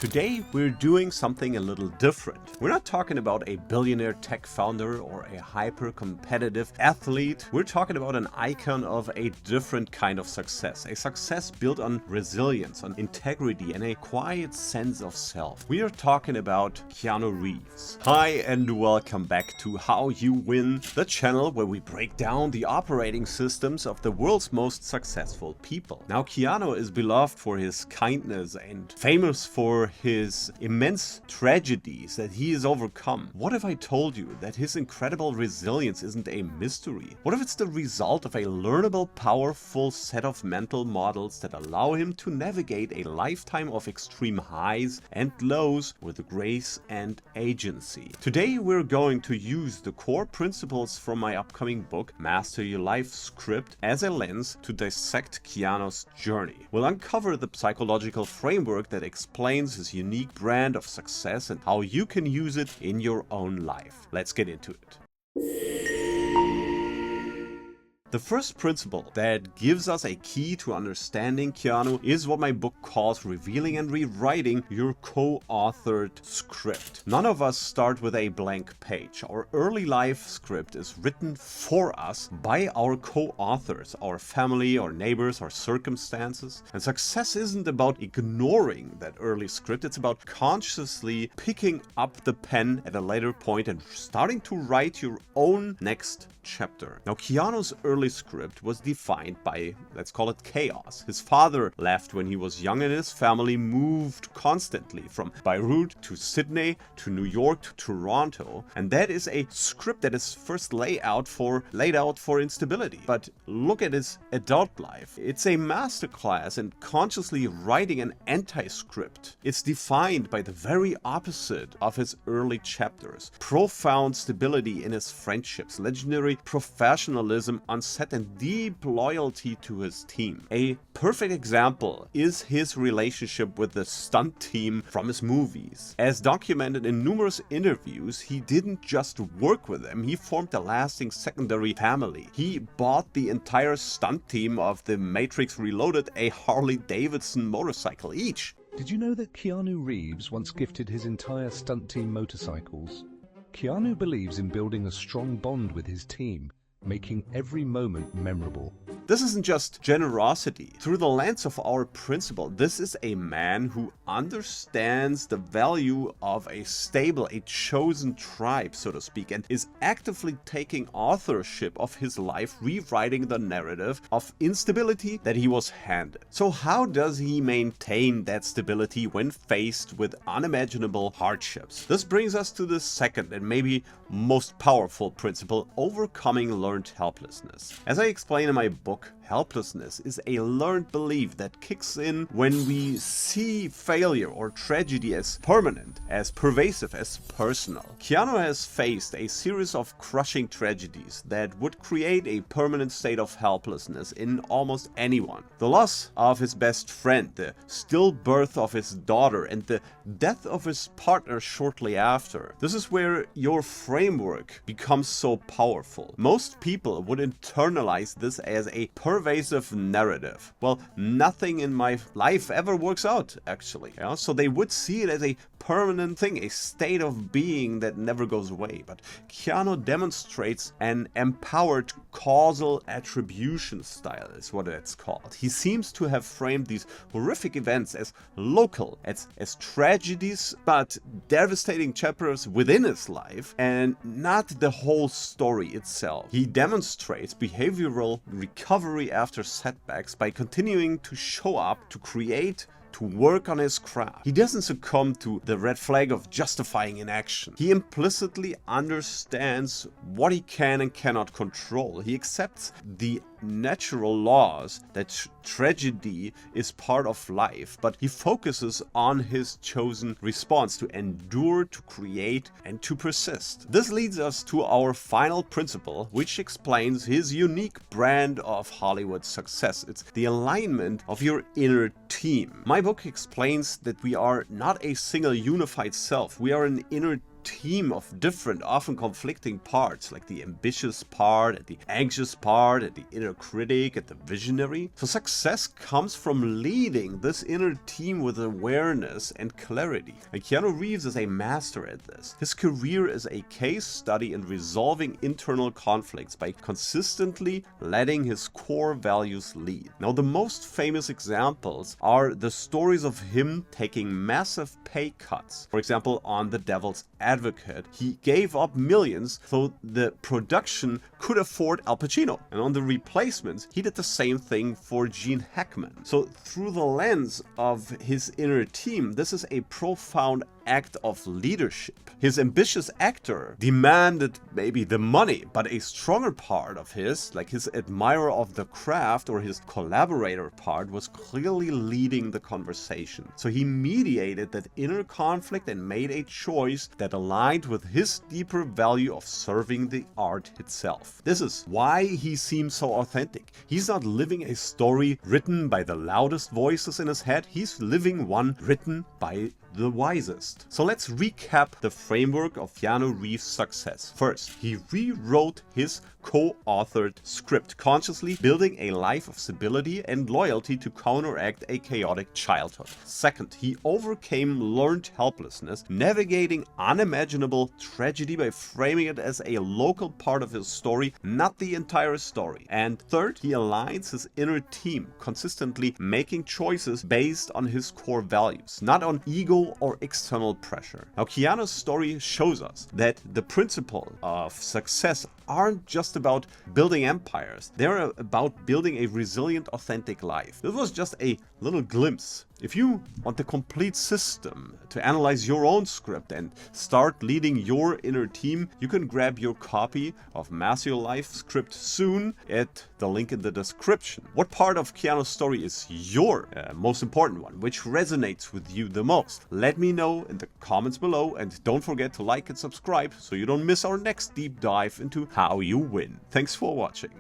Today, we're doing something a little different. We're not talking about a billionaire tech founder or a hyper-competitive athlete. We're talking about an icon of a different kind of success. A success built on resilience, on integrity, and a quiet sense of self. We are talking about Keanu Reeves. Hi, and welcome back to How You Win, the channel where we break down the operating systems of the world's most successful people. Now, Keanu is beloved for his kindness and famous for his immense tragedies that he has overcome. What if I told you that his incredible resilience isn't a mystery? What if it's the result of a learnable, powerful set of mental models that allow him to navigate a lifetime of extreme highs and lows with grace and agency? Today we're going to use the core principles from my upcoming book, Master Your Life Script, as a lens to dissect Keanu's journey. We'll uncover the psychological framework that explains his unique brand of success and how you can use it in your own life. Let's get into it. The first principle that gives us a key to understanding Keanu is what my book calls revealing and rewriting your co-authored script. None of us start with a blank page. Our early life script is written for us by our co-authors, our family, our neighbors, our circumstances. And success isn't about ignoring that early script, it's about consciously picking up the pen at a later point and starting to write your own next chapter. Now, Keanu's early script was defined by, let's call it, chaos. His father left when he was young and his family moved constantly from Beirut to Sydney to New York to Toronto, and that is a script that is first laid out for instability. But look at his adult life. It's a masterclass in consciously writing an anti-script. It's defined by the very opposite of his early chapters: profound stability in his friendships, legendary professionalism on set, and deep loyalty to his team. A perfect example is his relationship with the stunt team from his movies. As documented in numerous interviews, he didn't just work with them, he formed a lasting secondary family. He bought the entire stunt team of The Matrix Reloaded a Harley-Davidson motorcycle each. Did you know that Keanu Reeves once gifted his entire stunt team motorcycles? Keanu believes in building a strong bond with his team, making every moment memorable. This isn't just generosity. Through the lens of our principle, this is a man who understands the value of a stable, a chosen tribe, so to speak, and is actively taking authorship of his life, rewriting the narrative of instability that he was handed. So how does he maintain that stability when faced with unimaginable hardships? This brings us to the second and maybe most powerful principle: overcoming learned helplessness. As I explain in my book, helplessness is a learned belief that kicks in when we see failure or tragedy as permanent, as pervasive, as personal. Keanu has faced a series of crushing tragedies that would create a permanent state of helplessness in almost anyone. The loss of his best friend, the stillbirth of his daughter, and the death of his partner shortly after. This is where your framework becomes so powerful. Most people would internalize this as a pervasive narrative. Well, nothing in my life ever works out, actually. Yeah? So they would see it as a permanent thing, a state of being that never goes away. But Keanu demonstrates an empowered causal attribution style, is what it's called. He seems to have framed these horrific events as local, as tragedies, but devastating chapters within his life, and not the whole story itself. He demonstrates behavioral recovery after setbacks by continuing to show up, to create, to work on his craft. He doesn't succumb to the red flag of justifying inaction. He implicitly understands what he can and cannot control. He accepts the natural laws that tragedy is part of life, but he focuses on his chosen response to endure, to create, and to persist. This leads us to our final principle, which explains his unique brand of Hollywood success. It's the alignment of your inner team. My book explains that we are not a single unified self. We are an inner team of different, often conflicting parts, like the ambitious part and the anxious part and the inner critic and the visionary. So success comes from leading this inner team with awareness and clarity. And Keanu Reeves is a master at this. His career is a case study in resolving internal conflicts by consistently letting his core values lead. Now, the most famous examples are the stories of him taking massive pay cuts. For example, on The Devil's Advocate, he gave up millions so the production could afford Al Pacino. And on The Replacements, he did the same thing for Gene Hackman. So through the lens of his inner team, this is a profound act of leadership. His ambitious actor demanded maybe the money, but a stronger part of his, like his admirer of the craft or his collaborator part, was clearly leading the conversation. So he mediated that inner conflict and made a choice that aligned with his deeper value of serving the art itself. This is why he seems so authentic. He's not living a story written by the loudest voices in his head, he's living one written by the wisest. So let's recap the framework of Keanu Reeves' success. First, he rewrote his co-authored script, consciously building a life of stability and loyalty to counteract a chaotic childhood. Second, he overcame learned helplessness, navigating unimaginable tragedy by framing it as a local part of his story, not the entire story. And third, he aligns his inner team, consistently making choices based on his core values, not on ego or external pressure. Now, Keanu's story shows us that the principle of success aren't just about building empires, they're about building a resilient, authentic life. This was just a little glimpse. If you want the complete system to analyze your own script and start leading your inner team, you can grab your copy of Master Your Life script soon at the link in the description. What part of Keanu's story is your most important one? Which resonates with you the most? Let me know in the comments below, and don't forget to like and subscribe so you don't miss our next deep dive into how you win. Thanks for watching.